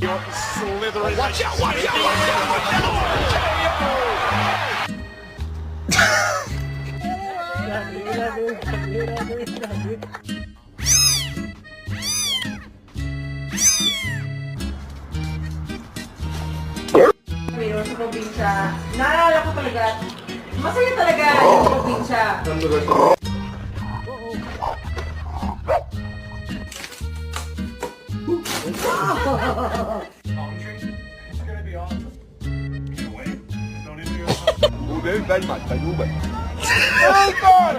Slithering. Watch out! Watch out! Watch out! Watch Ngayon sa probinsya, naalala ko talaga, masaya talaga yung probinsya. Oh, very much. I do it. Oh, God!